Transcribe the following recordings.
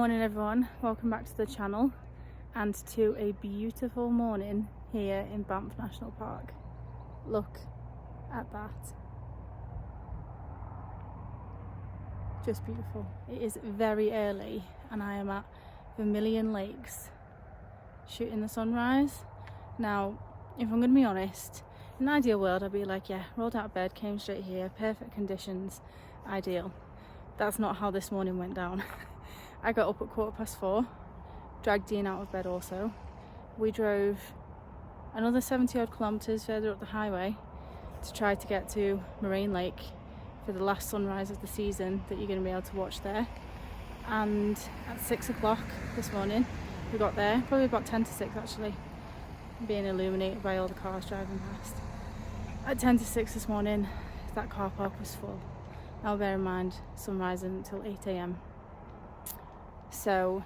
morning everyone, welcome back to the channel and to a beautiful morning here in Banff National Park. Look at that. Just beautiful. It is very early and I am at Vermilion Lakes shooting the sunrise. Now, if I'm going to be honest, in an ideal world I'd be like, yeah, rolled out of bed, came straight here, perfect conditions, ideal. That's not how this morning went down. I got up at 4:15, dragged Dean out of bed also. We drove another 70 odd kilometres further up the highway to try to get to Moraine Lake for the last sunrise of the season that you're going to be able to watch there. And at 6 o'clock this morning we got there, probably about 10 to 6 actually, being illuminated by all the cars driving past. At 10 to 6 this morning that car park was full. Now bear in mind, sunrise isn't until 8 AM. So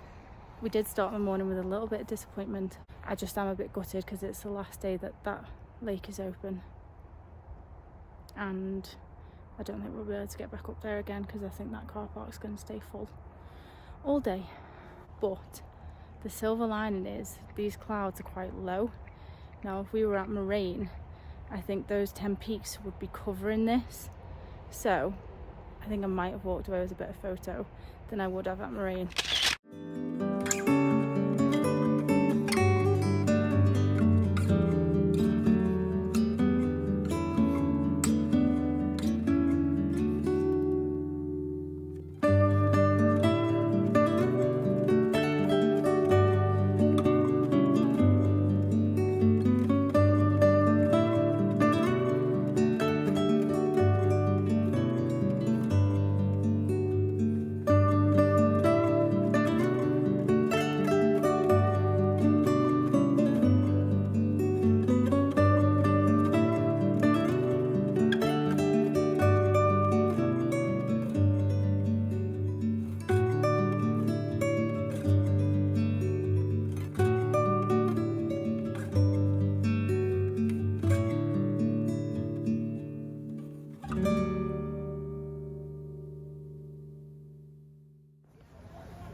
we did start the morning with a little bit of disappointment. I just am a bit gutted because it's the last day that that lake is open. And I don't think we'll be able to get back up there again because I think that car park's going to stay full all day. But the silver lining is these clouds are quite low. Now if we were at Moraine, I think those 10 peaks would be covering this. So I think I might have walked away with a better photo than I would have at Moraine.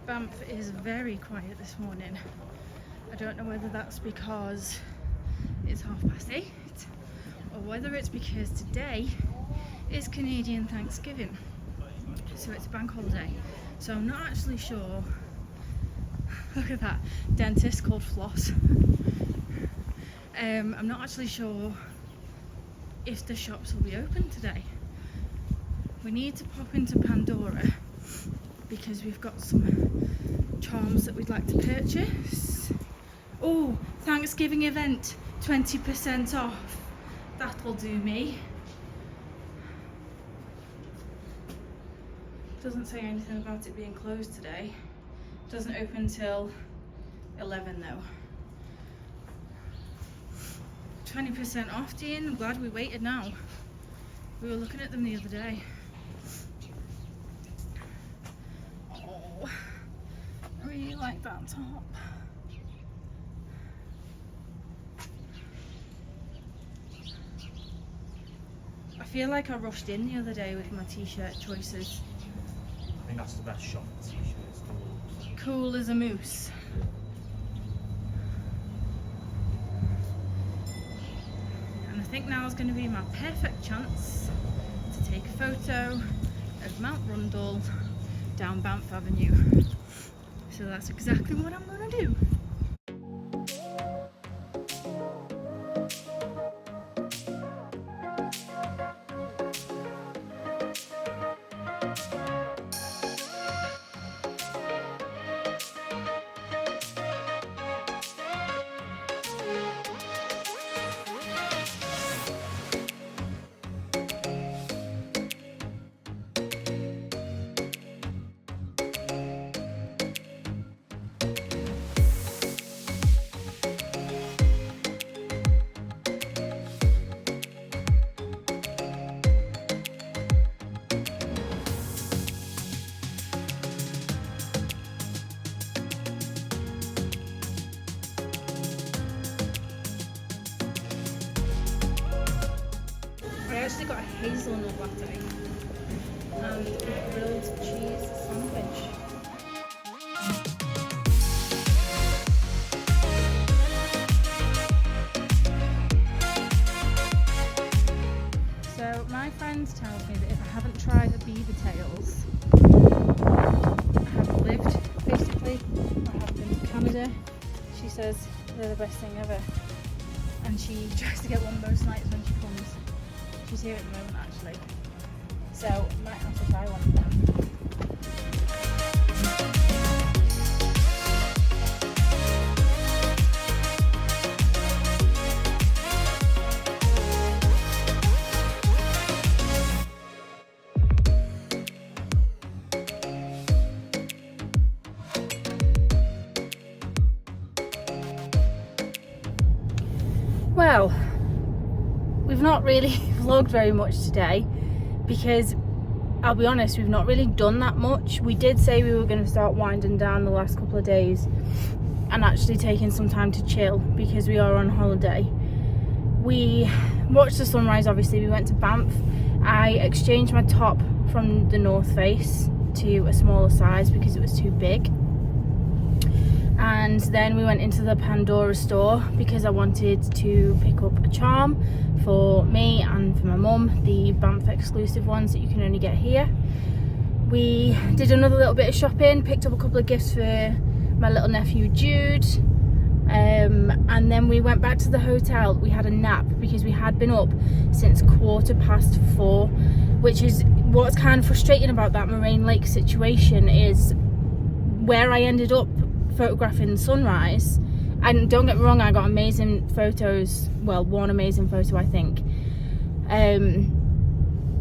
Banff is very quiet this morning. I don't know whether that's because it's 8:30 or whether it's because today is Canadian Thanksgiving, so it's a bank holiday. So I'm not actually sure. Look at that dentist called Floss. I'm not actually sure if the shops will be open today. We need to pop into Pandora because we've got some charms that we'd like to purchase. Oh, Thanksgiving event, 20% off. That'll do me. Doesn't say anything about it being closed today. Doesn't open till 11 though. 20% off, Dean. I'm glad we waited now. We were looking at them the other day. I really like that top. I feel like I rushed in the other day with my t-shirt choices. I think that's the best shot for t-shirts. Cool as a moose. And I think now is going to be my perfect chance to take a photo of Mount Rundle down Banff Avenue. So that's exactly what I'm going to do. actually got a hazelnut latte and a grilled cheese sandwich. friend tells me that if I haven't tried the beaver tails, I haven't lived, basically. I haven't been to Canada. She says they're the best thing ever. And she tries to get one most nights when she comes. She's here at the moment, actually. So, might have to try one of them. Well, we've not really vlogged very much today because I'll be honest, we've not really done that much. We did say we were going to start winding down the last couple of days and actually taking some time to chill because we are on holiday. We watched the sunrise, obviously. We went to Banff. I exchanged my top from the North Face to a smaller size because it was too big. And then we went into the Pandora store because I wanted to pick up a charm for me and for my mum, the Banff exclusive ones that you can only get here. We did another little bit of shopping, picked up a couple of gifts for my little nephew Jude, and then we went back to the hotel. We had a nap because we had been up since 4:15, which is what's kind of frustrating about that Moraine Lake situation, is where I ended up photographing the sunrise. And don't get me wrong, I got amazing photos, well, one amazing photo I think, and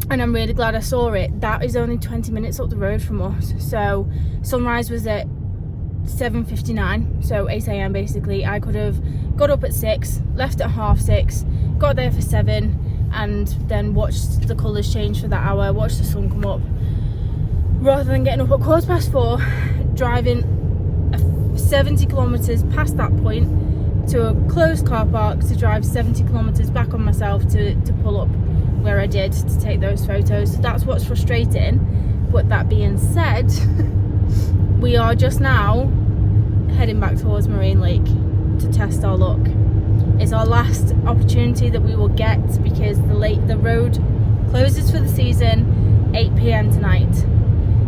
I'm really glad I saw it. That is only 20 minutes up the road from us. So sunrise was at 7:59, so 8 AM basically. I could have got up at 6, left at 6:30, got there for 7, and then watched the colours change for that hour, watched the sun come up, rather than getting up at 4:15, driving 70 kilometres past that point to a closed car park to drive 70 kilometres back on myself to pull up where I did to take those photos. So that's what's frustrating. But that being said, we are just now heading back towards Moraine Lake to test our luck. It's our last opportunity that we will get because the road closes for the season 8 PM tonight.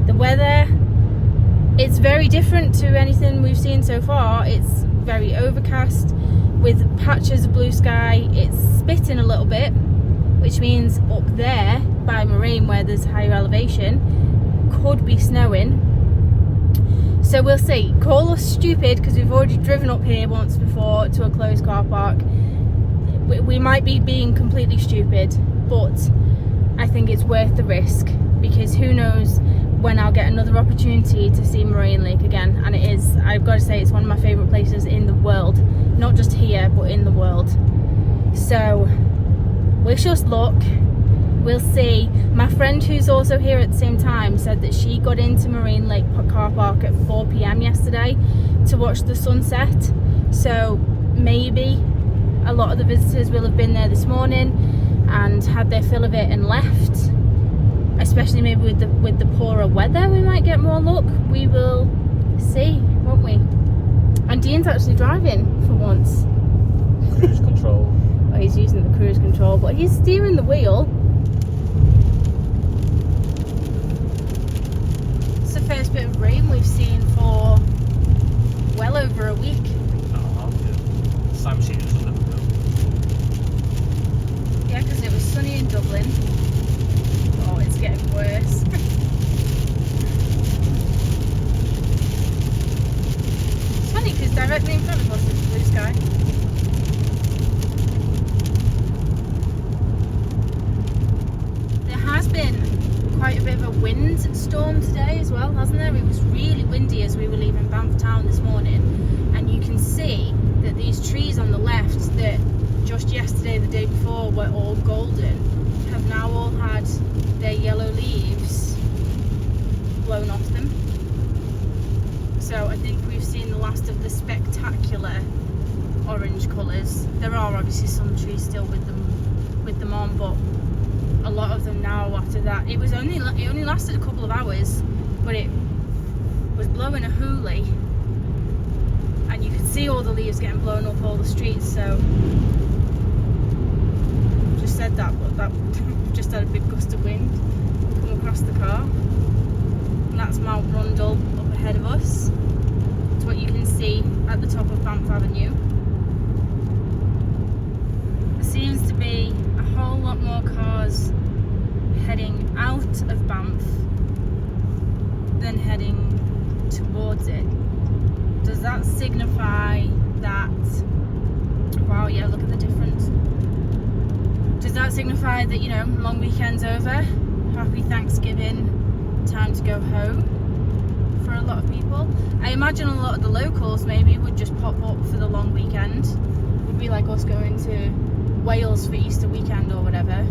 The weather, it's very different to anything we've seen so far. It's very overcast with patches of blue sky. It's spitting a little bit, which means up there by Moraine, where there's higher elevation, could be snowing. So we'll see. Call us stupid because we've already driven up here once before to a closed car park. We might be being completely stupid, but I think it's worth the risk because who knows when I'll get another opportunity to see Moraine Lake again. And it is, I've got to say, it's one of my favourite places in the world, not just here but in the world. So wish us luck, we'll see. My friend who's also here at the same time said that she got into Moraine Lake car park at 4 PM yesterday to watch the sunset, so maybe a lot of the visitors will have been there this morning and had their fill of it and left. Especially maybe with the poorer weather, we might get more luck. We will see, won't we? And Dean's actually driving for once. Cruise control. Oh, he's using the cruise control, but he's steering the wheel. It's the first bit of rain we've seen for well over a week. Oh, yeah. Sam seen it was Yeah, because it was sunny in Dublin. Oh, it's getting worse. It's funny because directly in front of us is blue sky. There has been quite a bit of a wind storm today as well, hasn't there? It was really windy as we were leaving Banff town this morning, and you can see that these trees on the left that just yesterday, the day before, were all golden, have now all had their yellow leaves blown off them. So I think we've seen the last of the spectacular orange colours. There are obviously some trees still with them on, but a lot of them now after that. It only lasted a couple of hours, but it was blowing a hoolie, and you could see all the leaves getting blown up all the streets. So just just said that, but that we've just had a big gust of wind come across the car. And that's Mount Rundle up ahead of us. It's what you can see at the top of Banff Avenue. There seems to be a whole lot more cars heading out of Banff than heading towards it. Does that signify that, wow, yeah, look at the difference. Does that signify that, you know, long weekend's over, happy Thanksgiving, time to go home for a lot of people? I imagine a lot of the locals maybe would just pop up for the long weekend. It would be like us going to Wales for Easter weekend or whatever.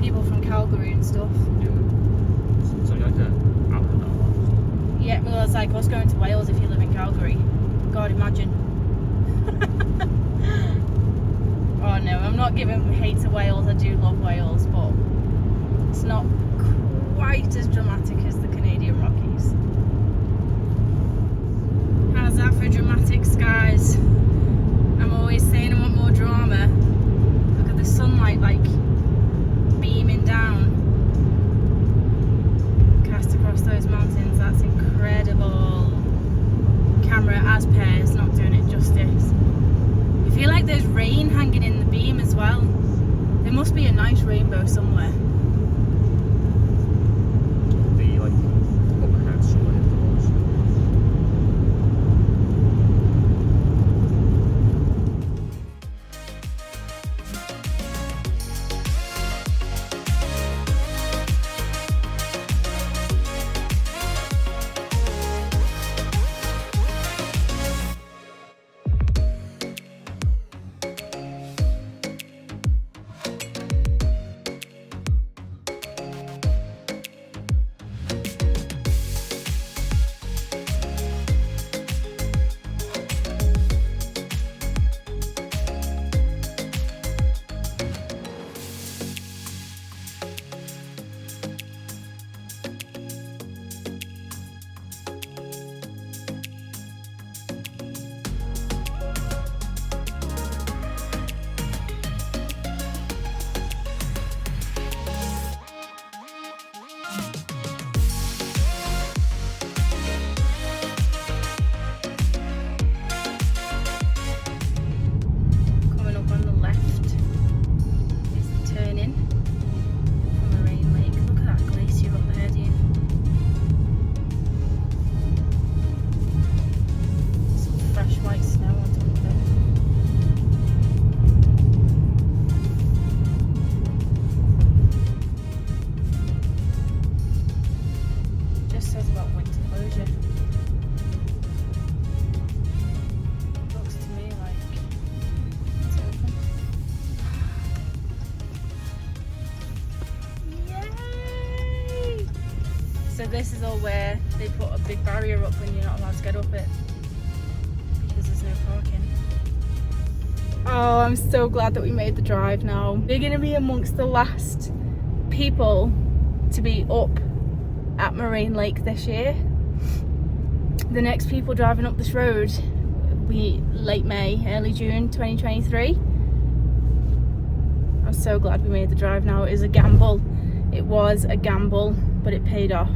People from Calgary and stuff. Yeah. So like an hour and a half. Yeah, well, it's like us going to Wales if you live in Calgary. God, imagine. Oh no, I'm not giving hate to Wales. I do love Wales, but it's not quite as dramatic as the Canadian Rockies. How's that for dramatic skies? I'm always saying I want more drama. Look at the sunlight like beaming down. Cast across those mountains, that's incredible. Camera as pairs, not doing it justice. I feel like there's rain hanging in the beam as well. There must be a nice rainbow somewhere. The like up ahead somewhere in the woods. So this is all where they put a big barrier up when you're not allowed to get up it because there's no parking. Oh, I'm so glad that we made the drive now. We're going to be amongst the last people to be up at Moraine Lake this year. The next people driving up this road will be late May, early June 2023. I'm so glad we made the drive now. It is a gamble. It was a gamble, but it paid off.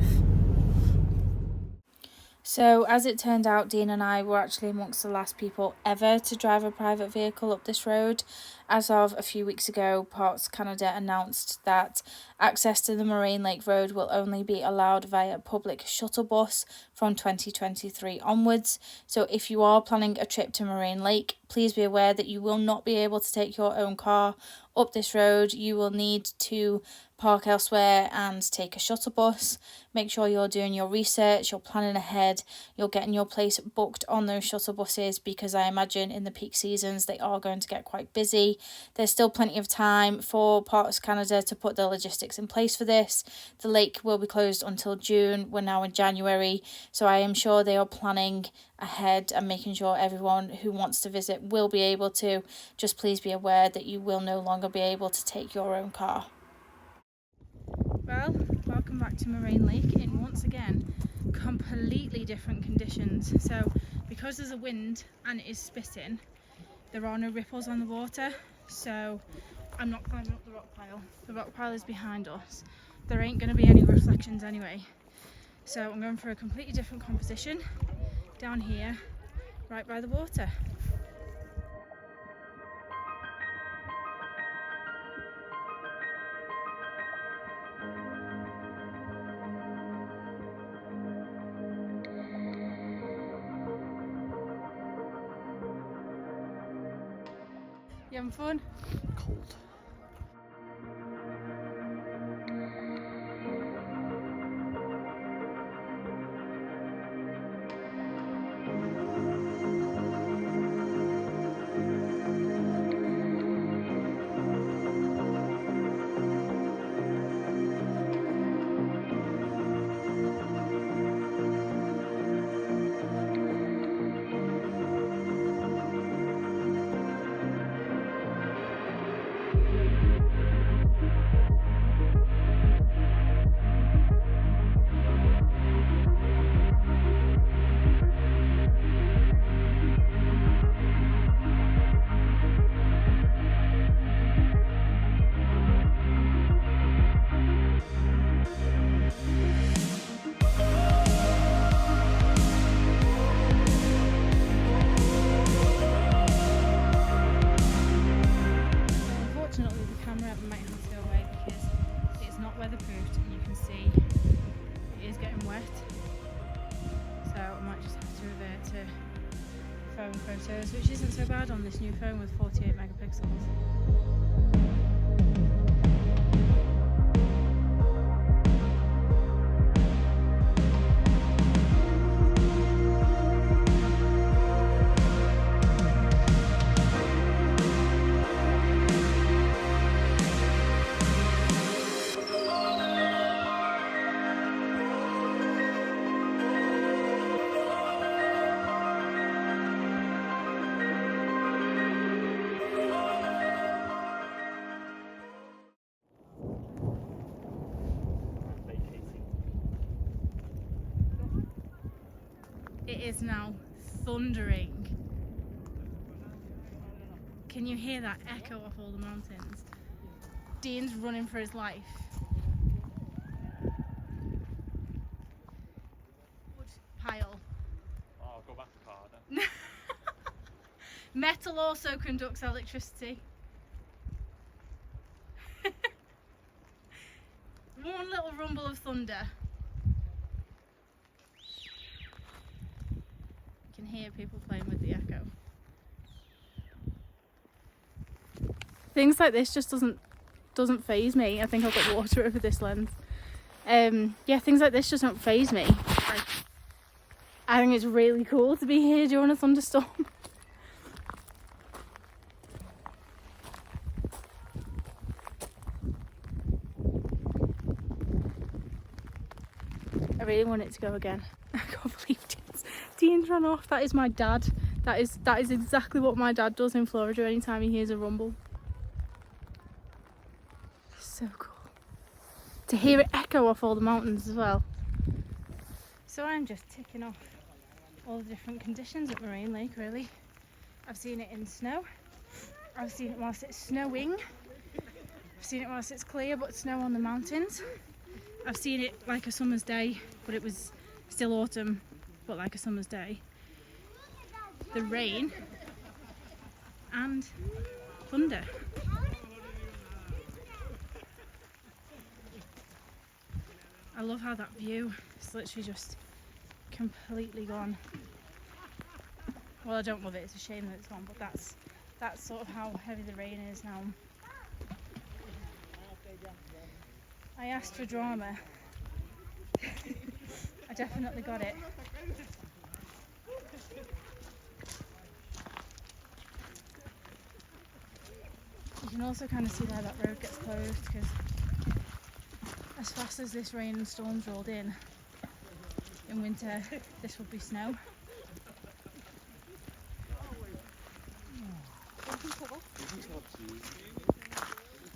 So as it turned out, Dean and I were actually amongst the last people ever to drive a private vehicle up this road. As of a few weeks ago, Parks Canada announced that access to the Moraine Lake Road will only be allowed via public shuttle bus from 2023 onwards. So if you are planning a trip to Moraine Lake, please be aware that you will not be able to take your own car up this road. You will need to park elsewhere and take a shuttle bus. Make sure you're doing your research, you're planning ahead, you're getting your place booked on those shuttle buses, because I imagine in the peak seasons they are going to get quite busy. There's still plenty of time for Parks Canada to put the logistics in place for this. The lake will be closed until June. We're now in January, so I am sure they are planning ahead and making sure everyone who wants to visit will be able to. Just please be aware that you will no longer be able to take your own car. Well, welcome back to Moraine Lake in, once again, completely different conditions. So because there's a wind and it is spitting, there are no ripples on the water. so I'm not climbing up the rock pile. The rock pile is behind us. There ain't going to be any reflections anyway, so I'm going for a completely different composition down here, right by the water. You having fun? Cold. Unfortunately, the camera might have to go away because it's not weatherproofed and you can see it is getting wet. So I might just have to revert to phone photos, which isn't so bad on this new phone with 48 megapixels. It is now thundering. Can you hear that echo off all the mountains? Dean's running for his life. Wood pile. Oh, I'll go back to car then. Metal also conducts electricity. One little rumble of thunder. You can hear people playing with the echo. Things like this just doesn't faze me. I think I've got water over this lens. Yeah, things like this just don't faze me. Like, I think it's really cool to be here during a thunderstorm. I really want it to go again. I can't believe Dean's ran off. That is my dad. That is exactly what my dad does in Florida anytime he hears a rumble. So cool. To hear it echo off all the mountains as well. So I'm just ticking off all the different conditions at Moraine Lake, really. I've seen it in snow. I've seen it whilst it's snowing. I've seen it whilst it's clear but snow on the mountains. I've seen it like a summer's day, but it was still autumn, but like a summer's day. The rain and thunder. I love how that view is literally just completely gone. Well, I don't love it, it's a shame that it's gone, but that's sort of how heavy the rain is now. I asked for drama. I definitely got it. You can also kind of see why that road gets closed, because as fast as this rain and storms rolled in winter, this would be snow.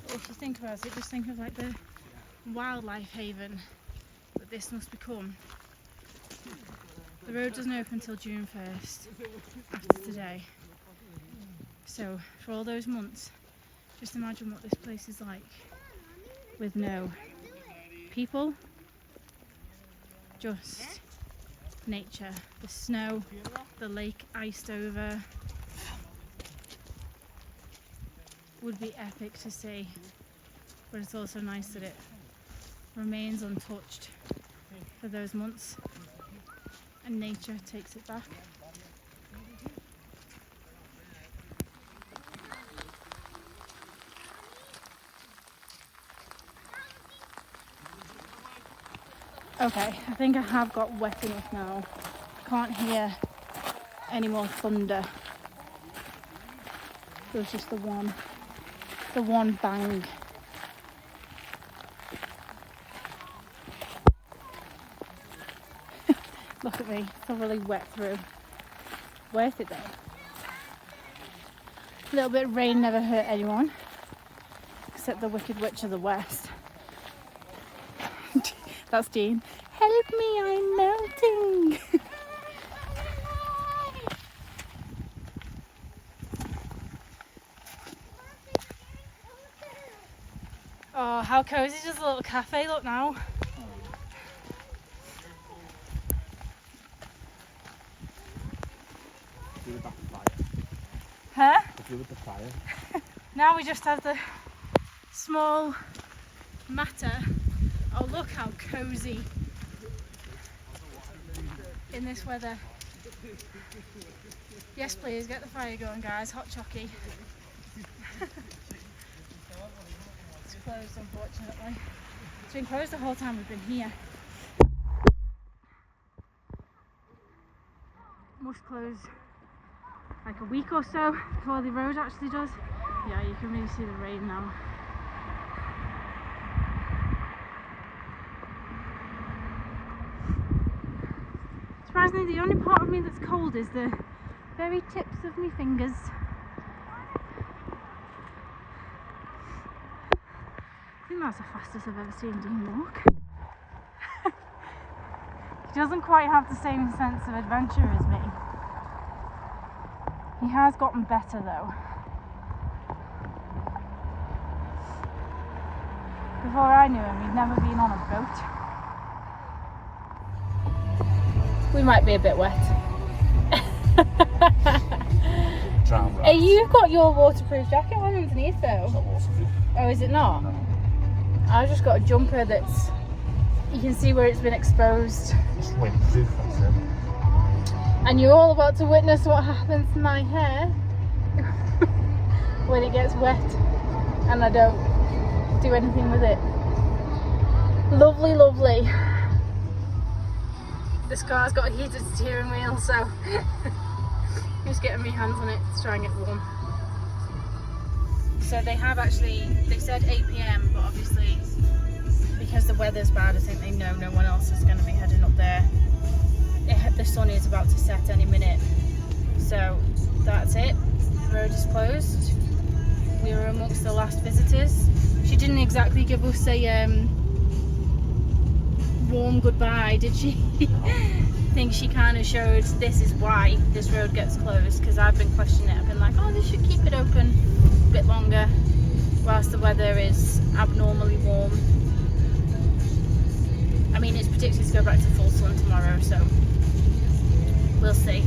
If you think about it, just think of like the wildlife haven that this must become. The road doesn't open until June 1st, after today. So for all those months, Just imagine what this place is like with no people, just nature. The snow, the lake iced over. Would be epic to see, but it's also nice that it remains untouched for those months and nature takes it back. Okay, I think I have got wet enough now. I can't hear any more thunder. There was just the one bang. Look at me, thoroughly wet through. Worth it though. A little bit of rain never hurt anyone, except the Wicked Witch of the West. That's Jean. Help me, I'm melting. Oh, how cozy does the little cafe look now? Huh? With the fire. Now we just have the small matter. Oh, look how cozy in this weather. Yes, please, get the fire going, guys. Hot chocky. It's closed, unfortunately. It's been closed the whole time we've been here. Must close like a week or so before the road actually does. Yeah, you can really see the rain now. Surprisingly, the only part of me that's cold is the very tips of my fingers. I think that's the fastest I've ever seen Dean walk. He doesn't quite have the same sense of adventure as me. He has gotten better though. Before I knew him, he'd never been on a boat. We might be a bit wet. Hey, you've got your waterproof jacket on underneath though. It's not waterproof. Oh, is it not? No. I've just got a jumper that's, you can see where it's been exposed. It's windproof, that's it. And you're all about to witness what happens to my hair when it gets wet and I don't do anything with it. Lovely, lovely. This car's got a heated steering wheel, so I'm just getting my hands on it to try and get warm. So they have actually, they said 8 PM, but obviously because the weather's bad, I think they know no one else is going to be heading up there. The sun is about to set any minute, so that's it. The road is closed. We were amongst the last visitors. She didn't exactly give us a warm goodbye, did she? I think she kind of showed this is why this road gets closed, because I've been questioning it. I've been like, oh, they should keep it open a bit longer whilst the weather is abnormally warm. I mean, it's predicted to go back to full sun tomorrow, so we'll see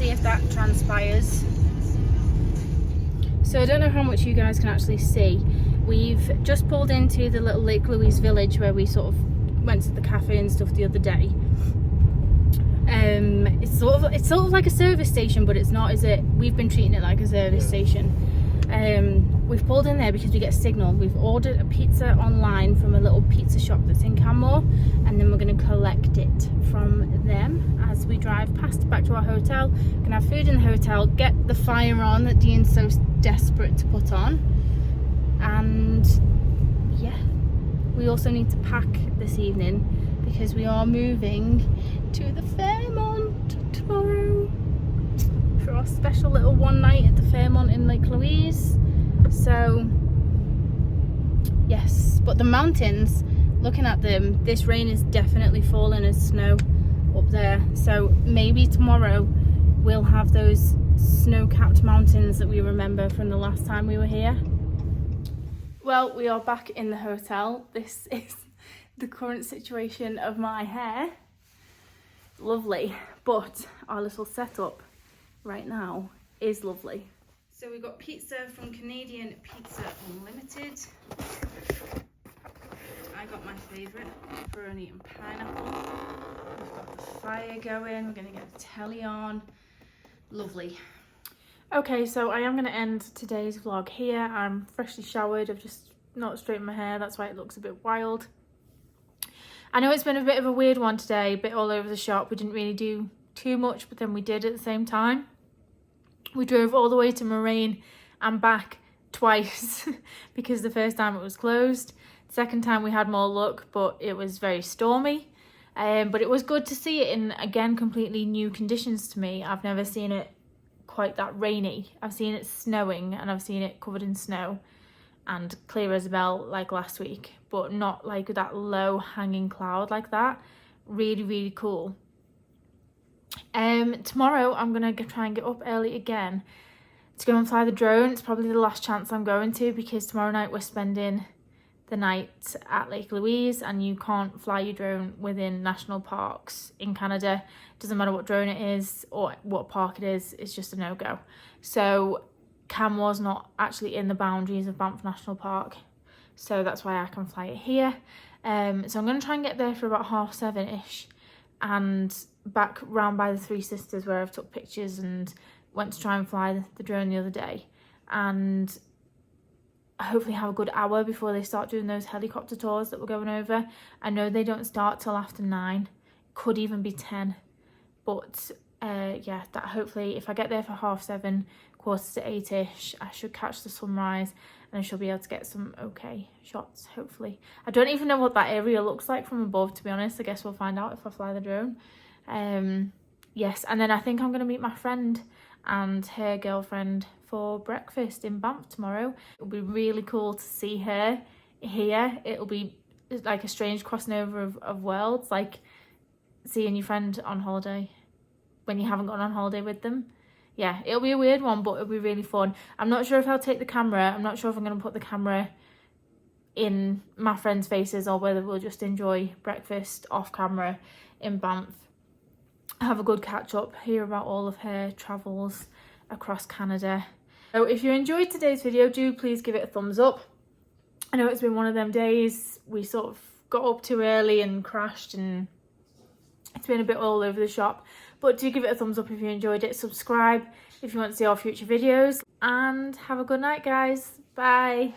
if that transpires. So I don't know how much you guys can actually see. We've just pulled into the little Lake Louise village where we sort of went to the cafe and stuff the other day. It's sort of like a service station, but it's not, is it? We've been treating it like a service station. We've pulled in there because we get signal. We've ordered a pizza online from a little pizza shop that's in Canmore, and then we're going to collect it from them as we drive past back to our hotel. We're going to have food in the hotel, get the fire on that Dean's so desperate to put on, and yeah, we also need to pack this evening because we are moving to the Fairmont tomorrow for our special little one night at the Fairmont in Lake Louise. So yes, but the mountains, looking at them, this rain is definitely falling as snow up there, so maybe tomorrow we'll have those snow-capped mountains that we remember from the last time we were here. Well, we are back in the hotel. This is the current situation of my hair. Lovely, but our little setup right now is lovely. So we got pizza from Canadian Pizza Unlimited. I got my favourite, pepperoni and pineapple. We've got the fire going, we're going to get the telly on. Lovely. Okay, so I am going to end today's vlog here. I'm freshly showered, I've just not straightened my hair, that's why it looks a bit wild. I know it's been a bit of a weird one today, a bit all over the shop. We didn't really do too much, but then we did at the same time. We drove all the way to Moraine and back twice because the first time it was closed. The second time we had more luck, but it was very stormy. But it was good to see it in, again, completely new conditions to me. I've never seen it quite that rainy. I've seen it snowing and I've seen it covered in snow and clear as a bell like last week, but not like that low hanging cloud like that. Really, really cool. Tomorrow I'm gonna try and get up early again to go and fly the drone. It's probably the last chance I'm going to, because tomorrow night we're spending the night at Lake Louise, and you can't fly your drone within national parks in Canada. It doesn't matter what drone it is or what park it is, it's just a no-go. So Canmore's not actually in the boundaries of Banff National Park, so that's why I can fly it here. So I'm going to try and get there for about 7:30ish and back round by the Three Sisters where I've took pictures and went to try and fly the drone the other day, and hopefully have a good hour before they start doing those helicopter tours that we're going over. I know they don't start till after 9, could even be 10, but yeah, that hopefully if I get there for 7:30, 7:45ish, I should catch the sunrise and I should be able to get some okay shots, hopefully. I don't even know what that area looks like from above, to be honest. I guess we'll find out if I fly the drone. Yes, and then I think I'm going to meet my friend and her girlfriend for breakfast in Banff tomorrow. It'll be really cool to see her here. It'll be like a strange crossing over of worlds, like seeing your friend on holiday when you haven't gone on holiday with them. Yeah, it'll be a weird one, but it'll be really fun. I'm not sure if I'll take the camera. I'm not sure if I'm going to put the camera in my friends' faces or whether we'll just enjoy breakfast off camera in Banff. Have a good catch up, hear about all of her travels across Canada. So if you enjoyed today's video, do please give it a thumbs up. I know it's been one of them days we sort of got up too early and crashed, and it's been a bit all over the shop, but do give it a thumbs up if you enjoyed it. Subscribe if you want to see our future videos, and have a good night, guys. Bye.